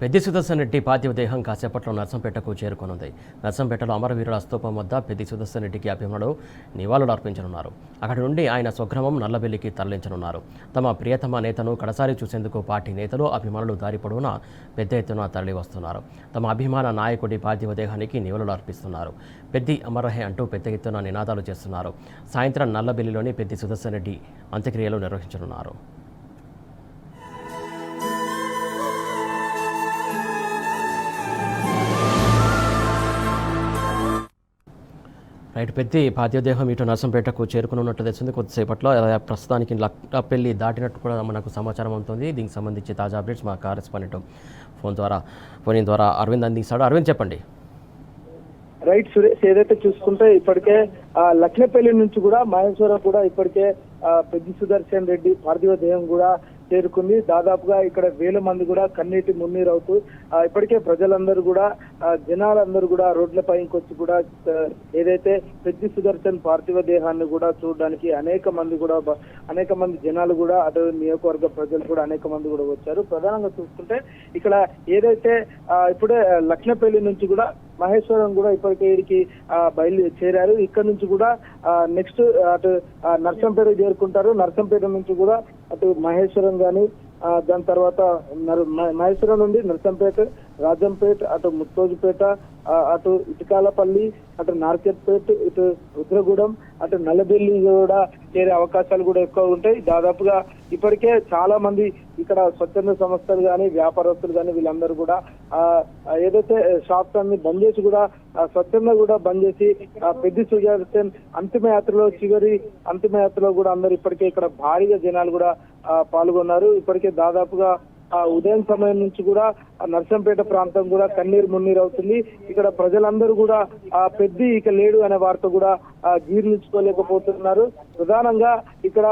పెద్ది సుదర్శన్ రెడ్డి పార్థివ దేహం కాసేపట్లో నర్సంపేటకు చేరుకోనుంది. నర్సంపేటలో అమరవీరుల స్తూపం వద్ద పెద్ది సుదర్శన్ రెడ్డికి అభిమానులు నివాళులు అర్పించనున్నారు. అక్కడి నుండి ఆయన స్వగ్రామం నల్లబెల్లికి తరలించనున్నారు. తమ ప్రియతమ నేతను కడసారి చూసేందుకు పార్టీ నేతలు అభిమానులు దారి పొడవునా పెద్ద ఎత్తున తరలి వస్తున్నారు. తమ అభిమాన నాయకుడి పార్థివ దేహానికి నివాళులు అర్పిస్తున్నారు. పెద్ది అమరహే అంటూ పెద్ద ఎత్తున నినాదాలు చేస్తున్నారు. సాయంత్రం నల్లబెల్లిలోని పెద్ది సుదర్శన్ రెడ్డి అంత్యక్రియలు నిర్వహించనున్నారు. రైట్, పెద్ది పార్థివదేహం ఇటు నర్సంపేటకు చేరుకున్నట్టు తెలిసింది. కొద్దిసేపట్లో ప్రస్తుతానికి లక్కపల్లి దాటినట్టు కూడా మనకు సమాచారం అవుతుంది. దీనికి సంబంధించి తాజా అప్డేట్స్ మా కరెస్పాండెంట్ ఫోన్ ద్వారా అరవింద్ అందిస్తాడు. అరవింద్, చెప్పండి. రైట్ సురేష్, ఏదైతే చూసుకుంటే ఇప్పటికే లక్నపల్లి నుంచి కూడా మహేశ్వరం కూడా ఇప్పటికే పెద్ది సుదర్శన్ రెడ్డి పార్థివ దేహం కూడా చేరుకుంది. దాదాపుగా ఇక్కడ వేల మంది కూడా కన్నీటి మున్నీరు అవుతూ ఇప్పటికే ప్రజలందరూ కూడా జనాలందరూ కూడా రోడ్లపైకి వచ్చి కూడా ఏదైతే పెద్ది సుదర్శన్ పార్థివ దేహాన్ని కూడా చూడడానికి అనేక మంది జనాలు కూడా అటు నియోజకవర్గ ప్రజలు కూడా అనేక మంది కూడా వచ్చారు. ప్రధానంగా చూసుకుంటే ఇక్కడ ఏదైతే ఇప్పుడే లక్నపల్లి నుంచి కూడా మహేశ్వరం కూడా ఇప్పటికే వీడికి చేరారు. ఇక్కడ నుంచి కూడా నెక్స్ట్ అటు నర్సంపేట చేరుకుంటారు. నర్సంపేట నుంచి కూడా అటు మహేశ్వరం కానీ దాని తర్వాత మహేశ్వరం నుండి నర్సంపేట, రాజంపేట, అటు ముత్తోజుపేట, అటు ఇటుకాలపల్లి, అటు నార్కెట్పేట, ఇటు రుద్రగూడెం, అటు నల్లబెల్లి కూడా చేరే అవకాశాలు కూడా ఎక్కువ ఉంటాయి. దాదాపుగా ఇప్పటికే చాలా మంది ఇక్కడ స్వచ్ఛంద సంస్థలు కానీ వ్యాపారస్తులు కానీ వీళ్ళందరూ కూడా ఏదైతే షాప్స్ అన్ని బంద్ చేసి కూడా స్వచ్ఛంద కూడా బంద్ చేసి పెద్ది సుదర్శన్ చివరి అంతిమయాత్రలో కూడా అందరూ ఇప్పటికే ఇక్కడ భారీగా జనాలు కూడా పాల్గొన్నారు. ఇప్పటికే దాదాపుగా ఉదయం సమయం నుంచి కూడా నర్సంపేట ప్రాంతం కూడా కన్నీరు మున్నీరు అవుతుంది. ఇక్కడ ప్రజలందరూ కూడా పెద్ది ఇక లేడు అనే వార్త కూడా జీర్ణించుకోలేకపోతున్నారు. ప్రధానంగా ఇక్కడ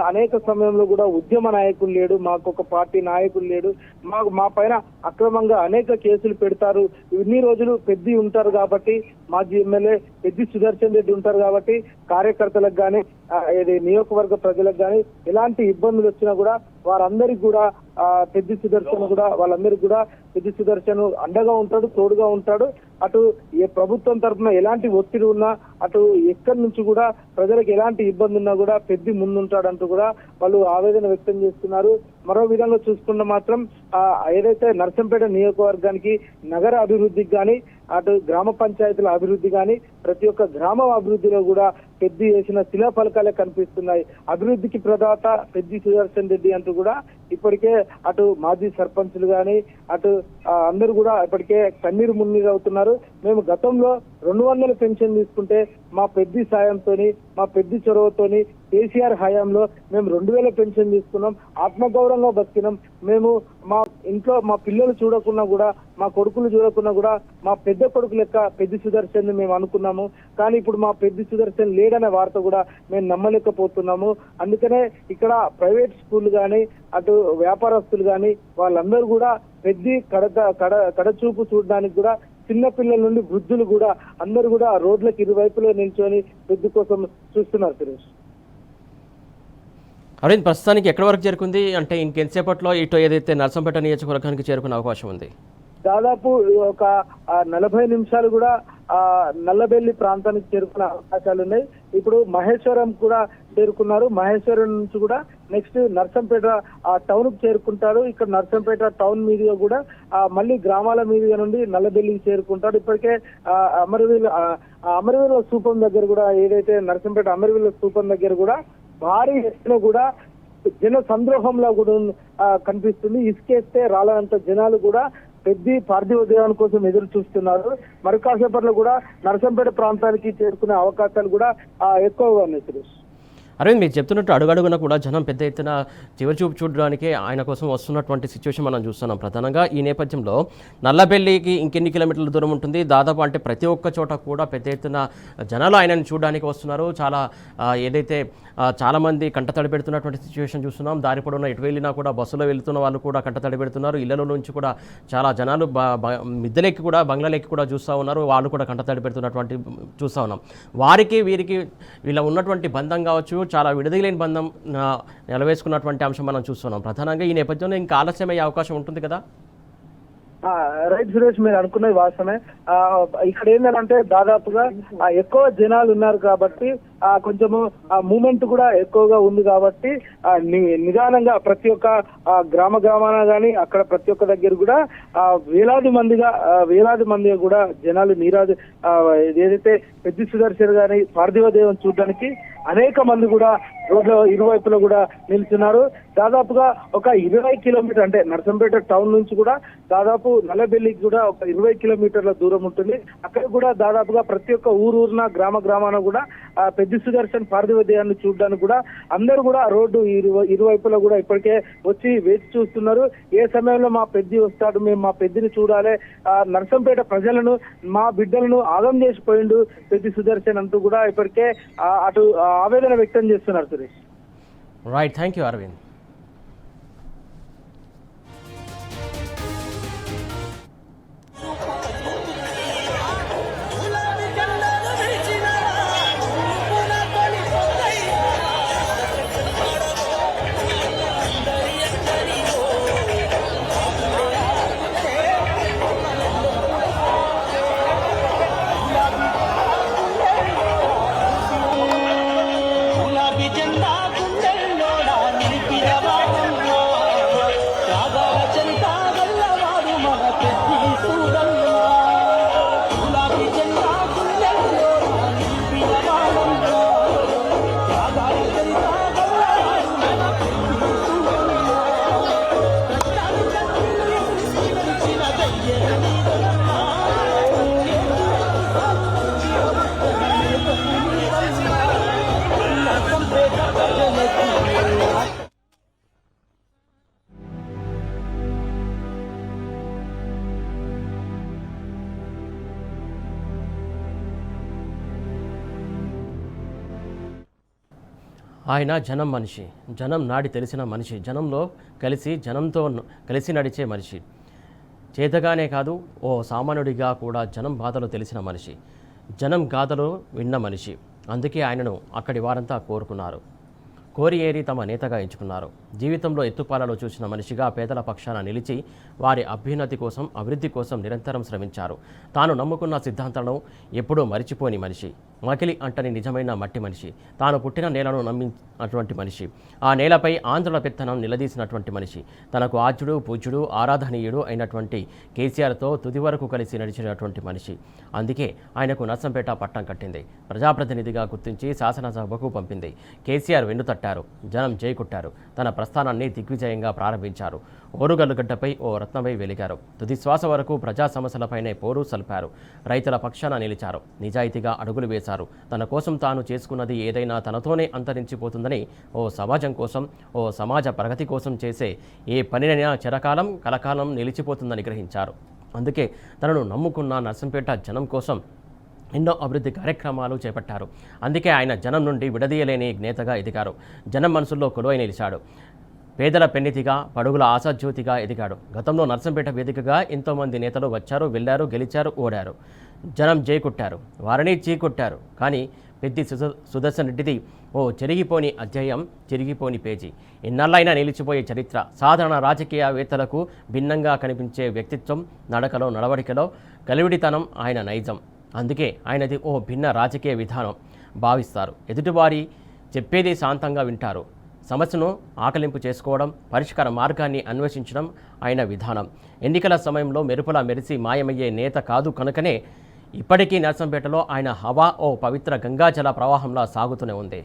అనేక సమయంలో కూడా ఉద్యమ నాయకులు లేడు, మాకు ఒక పార్టీ నాయకులు లేడు, మా పైన అక్రమంగా అనేక కేసులు పెడతారు, ఇన్ని రోజులు పెద్ది ఉంటారు కాబట్టి, మాజీ ఎమ్మెల్యే పెద్ది సుదర్శన్ రెడ్డి ఉంటారు కాబట్టి కార్యకర్తలకు కానీ నియోజకవర్గ ప్రజలకు కానీ ఎలాంటి ఇబ్బందులు వచ్చినా కూడా వారందరికి కూడా పెద్ది సుదర్శన్ కూడా వాళ్ళందరికీ కూడా పెద్ది సుదర్శన్ అండగా ఉంటాడు, తోడుగా ఉంటాడు. అటు ఏ ప్రభుత్వం తరఫున ఎలాంటి ఒత్తిడి ఉన్నా, అటు ఎక్కడి నుంచి కూడా ప్రజలకు ఎలాంటి ఇబ్బంది ఉన్నా కూడా పెద్ది ముందుంటాడంటూ కూడా వాళ్ళు ఆవేదన వ్యక్తం చేస్తున్నారు. మరో విధంగా చూసుకున్న మాత్రం ఏదైతే నర్సంపేట నియోజకవర్గానికి నగర అభివృద్ధికి కానీ, అటు గ్రామ పంచాయతీల అభివృద్ధి కానీ, ప్రతి ఒక్క గ్రామం అభివృద్ధిలో కూడా పెద్ది వేసిన శిలాఫలకాలే కనిపిస్తున్నాయి. అభివృద్ధికి ప్రదాత పెద్ది సుదర్శన్ రెడ్డి అంటూ కూడా ఇప్పటికే అటు మాజీ సర్పంచులు కానీ అటు అందరూ కూడా ఇప్పటికే కన్నీరు మున్నీరు అవుతున్నారు. మేము గతంలో 200 పెన్షన్ తీసుకుంటే మా పెద్ది సాయంతోని, మా పెద్ది చొరవతోని కేసీఆర్ హయాంలో మేము 2000 పెన్షన్ తీసుకున్నాం, ఆత్మగౌరవంగా బతికినాం. మేము మా ఇంట్లో మా పిల్లలు చూడకున్నా కూడా, మా కొడుకులు చూడకున్నా కూడా మా పెద్ద కొడుకు లెక్క పెద్ది సుదర్శన్ మేము అనుకున్నాము. కానీ ఇప్పుడు మా పెద్ది సుదర్శన్ లేడనే వార్త కూడా మేము నమ్మలేకపోతున్నాము. అందుకనే ఇక్కడ ప్రైవేట్ స్కూల్ కానీ అటు వ్యాపారస్తులు కానీ వాళ్ళందరూ కూడా పెద్ది కడచూపు చూడడానికి కూడా చిన్న పిల్లల నుండి వృద్ధులు కూడా అందరూ కూడా రోడ్లకు ఇరువైపులో నిల్చొని పెద్ది కోసం చూస్తున్నారు. సురేష్, అరవింద్, ప్రస్తుతానికి ఎక్కడి వరకు చేరుకుంది? అంటే ఇంకెంతసేపట్లో ఇటు ఏదైతే నర్సంపేట నియోజకవర్గానికి చేరుకునే అవకాశం ఉంది? దాదాపు ఒక 40 నిమిషాలు కూడా నల్లబెల్లి ప్రాంతానికి చేరుకునే అవకాశాలు ఉన్నాయి. ఇప్పుడు మహేశ్వరం కూడా చేరుకున్నారు. మహేశ్వరం నుంచి కూడా నెక్స్ట్ నర్సంపేట టౌన్ కు చేరుకుంటాడు. ఇక్కడ నర్సంపేట టౌన్ మీదుగా కూడా మళ్ళీ గ్రామాల మీదుగా నుండి నల్లబెల్లికి చేరుకుంటాడు. ఇప్పటికే అమరవీరుల స్తూపం దగ్గర కూడా, ఏదైతే నర్సంపేట అమరవీరుల స్తూపం దగ్గర కూడా భారీ ఎత్తున కూడా జన సంద్రోహంలో కూడా కనిపిస్తుంది. ఇసుకేస్తే రాలంత జనాలు కూడా పెద్ది పార్థివ దేహం కోసం ఎదురు చూస్తున్నారు. మరి కాసేపట్లో కూడా నర్సంపేట ప్రాంతానికి చేరుకునే అవకాశాలు కూడా ఎక్కువగా ఉన్నాయి. సురేష్, అరవింద్, మీరు చెప్తున్నట్టు అడుగడుగున కూడా జనం పెద్ద ఎత్తున చివరి చూపు చూడడానికి ఆయన కోసం వస్తున్నటువంటి సిచ్యువేషన్ మనం చూస్తున్నాం. ప్రధానంగా ఈ నేపథ్యంలో నల్లబెల్లికి ఇంకెన్ని కిలోమీటర్ల దూరం ఉంటుంది? దాదాపు అంటే ప్రతి ఒక్క చోట కూడా పెద్ద ఎత్తున జనాలు ఆయనను చూడడానికి వస్తున్నారు. ఏదైతే చాలామంది కంటతడి పెడుతున్నటువంటి సిచ్యువేషన్ చూస్తున్నాం. దారి పొడవునా ఎటు వెళ్ళినా కూడా బస్సులో వెళ్తున్న వాళ్ళు కూడా కంటతడి పెడుతున్నారు. ఇళ్లలో నుంచి కూడా చాలా జనాలు మిద్దెలెక్కి కూడా బంగ్లాలెక్కి కూడా చూస్తూ ఉన్నారు. వాళ్ళు కూడా కంటతడి పెడుతున్నటువంటి చూస్తూ ఉన్నాం. వారికి వీరికి వీళ్ళ ఉన్నటువంటి బంధం కావచ్చు, చాలా విడదీయలేని బంధం నిలవేసుకున్నటువంటి అంశం మనం చూస్తున్నాం. ప్రధానంగా ఈ నేపథ్యంలో ఇంకా ఆలస్యమయ్యే అవకాశం ఉంటుంది కదా? రైట్ సురేష్, మీరు అనుకున్నది వాస్తవమే. ఇక్కడ ఏంటంటే దాదాపుగా ఎక్కువ జనాలు ఉన్నారు కాబట్టి కొంచెము మూమెంట్ కూడా ఎక్కువగా ఉంది కాబట్టి నిదానంగా ప్రతి ఒక్క గ్రామాన గానీ అక్కడ ప్రతి ఒక్క దగ్గర కూడా వేలాది మందిగా కూడా జనాలు నీరాజు ఏదైతే పెద్ద సుదర్శన్ గాని పార్థివ దేవం చూడడానికి అనేక మంది కూడా రోడ్ల ఇరువైపులో కూడా నిల్చున్నారు. దాదాపుగా ఒక 20 కిలోమీటర్ అంటే నర్సంపేట టౌన్ నుంచి కూడా దాదాపు నల్లబెల్లికి కూడా ఒక 20 కిలోమీటర్ల దూరం ఉంటుంది. అక్కడ కూడా దాదాపుగా ప్రతి ఒక్క ఊరున గ్రామాన కూడా పెద్ద సుదర్శన్ పార్థివ దేవాన్ని చూడడానికి కూడా అందరూ కూడా రోడ్డు ఇరువైపులో కూడా ఇప్పటికే వచ్చి వేచి చూస్తున్నారు. ఏ సమయంలో మా పెద్ది వస్తాడు, మేము మా పెద్దిని చూడాలి, నర్సంపేట ప్రజలను మా బిడ్డలను ఆగం చేసిపోయిండు పెద్ద సుదర్శన్ అంటూ కూడా ఇప్పటికే అటు ఆవేదన వ్యక్తం చేస్తున్నారు Suresh. Right, thank you Aravind. ఆయన జనం మనిషి, జనం నాడి తెలిసిన మనిషి, జనంలో జనంతో కలిసి నడిచే మనిషి, చేతగానే కాదు ఓ సామాన్యుడిగా కూడా జనం బాధలు తెలిసిన మనిషి, జనం గాథలు విన్న మనిషి. అందుకే ఆయనను అక్కడి వారంతా కోరి ఏరి తమ నేతగా ఎంచుకున్నారు. జీవితంలో ఎత్తుపాలలో చూసిన మనిషిగా పేదల పక్షాన నిలిచి వారి అభ్యున్నతి కోసం, అభివృద్ధి కోసం నిరంతరం శ్రమించారు. తాను నమ్ముకున్న సిద్ధాంతాలను ఎప్పుడూ మరిచిపోని మనిషి, మకిలి అంటని నిజమైన మట్టి మనిషి, తాను పుట్టిన నేలను నమ్మినటువంటి మనిషి, ఆ నేలపై ఆంధ్రుల పెత్తనం నిలదీసినటువంటి మనిషి, తనకు ఆద్యుడు, పూజ్యుడు, ఆరాధనీయుడు అయినటువంటి కేసీఆర్తో తుది వరకు కలిసి నడిచినటువంటి మనిషి. అందుకే ఆయనకు నర్సంపేట పట్టం కట్టింది, ప్రజాప్రతినిధిగా గుర్తించి శాసనసభకు పంపింది. కేసీఆర్ వెన్నుతట్టారు, జనం జైకొట్టారు, తన ప్రస్థానాన్ని దిగ్విజయంగా ప్రారంభించారు. ఓరుగల్లుగడ్డపై ఓ రత్నమై వెలిగారు. తుది శ్వాస వరకు ప్రజా సమస్యలపైనే పోరు సల్పారు. రైతుల పక్షాన నిలిచారు, నిజాయితీగా అడుగులు వేశారు. తన కోసం తాను చేసుకున్నది ఏదైనా తనతోనే అంతరించిపోతుందని, ఓ సమాజం కోసం, ఓ సమాజ ప్రగతి కోసం చేసే ఏ పనినైనా చిరకాలం కలకాలం నిలిచిపోతుందని గ్రహించారు. అందుకే తనను నమ్ముకున్న నర్సంపేట జనం కోసం ఎన్నో అభివృద్ధి కార్యక్రమాలు చేపట్టారు. అందుకే ఆయన జనం నుండి విడదీయలేని నేతగా ఎదిగారు. జనం మనసుల్లో కొలువై నిలిచాడు. పేదల పెన్నితిగా, పడుగుల ఆశాజ్యోతిగా ఎదిగాడు. గతంలో నర్సంపేట వేదికగా ఎంతోమంది నేతలు వచ్చారు, వెళ్ళారు, గెలిచారు, ఓడారు. జనం జైకొట్టారు, వారిని చీకొట్టారు. కానీ పెద్ది సుదర్శన్ రెడ్డిది ఓ చెరిగిపోని అధ్యాయం, చెరిగిపోని పేజీ. ఎన్నాళ్ళైనా నిలిచిపోయే చరిత్ర. సాధారణ రాజకీయవేత్తలకు భిన్నంగా కనిపించే వ్యక్తిత్వం, నడకలో, నడవడికలో కలివిడితనం ఆయన నైజం. అందుకే ఆయనది ఓ భిన్న రాజకీయ విధానం భావిస్తారు. ఎదుటివారి చెప్పేది శాంతంగా వింటారు. సమస్యను ఆకలింపు చేసుకోవడం, పరిష్కార మార్గాన్ని అన్వేషించడం ఆయన విధానం. ఎన్నికల సమయంలో మెరుపులా మెరిసి మాయమయ్యే నేత కాదు కనుకనే ఇప్పటికీ నర్సంపేటలో ఆయన హవా ఓ పవిత్ర గంగాజల ప్రవాహంలా సాగుతూనే ఉంది.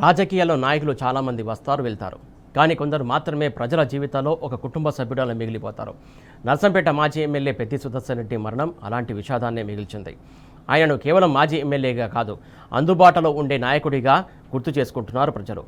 రాజకీయాల్లో నాయకులు చాలామంది వస్తారు, వెళ్తారు. కానీ కొందరు మాత్రమే ప్రజల జీవితాల్లో ఒక కుటుంబ సభ్యుడిలా మిగిలిపోతారు. నర్సంపేట మాజీ ఎమ్మెల్యే పెద్ది సుదర్శన్ రెడ్డి మరణం అలాంటి విషాదాన్నే మిగిల్చింది. ఆయనను కేవలం మాజీ ఎమ్మెల్యేగా కాదు, అందుబాటులో ఉండే నాయకుడిగా గుర్తు చేసుకుంటున్నారు ప్రజలు.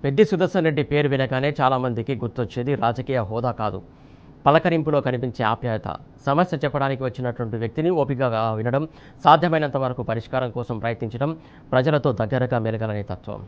పెద్ది సుదర్శన్ రెడ్డి పేరు వినగానే చాలామందికి గుర్తొచ్చేది రాజకీయ హోదా కాదు, పలకరింపులో కనిపించే ఆప్యాయత. సమస్య చెప్పడానికి వచ్చినటువంటి వ్యక్తిని ఓపికగా వినడం, సాధ్యమైనంత వరకు పరిష్కారం కోసం ప్రయత్నించడం, ప్రజలతో దగ్గరగా మెలగాలనే తత్వం.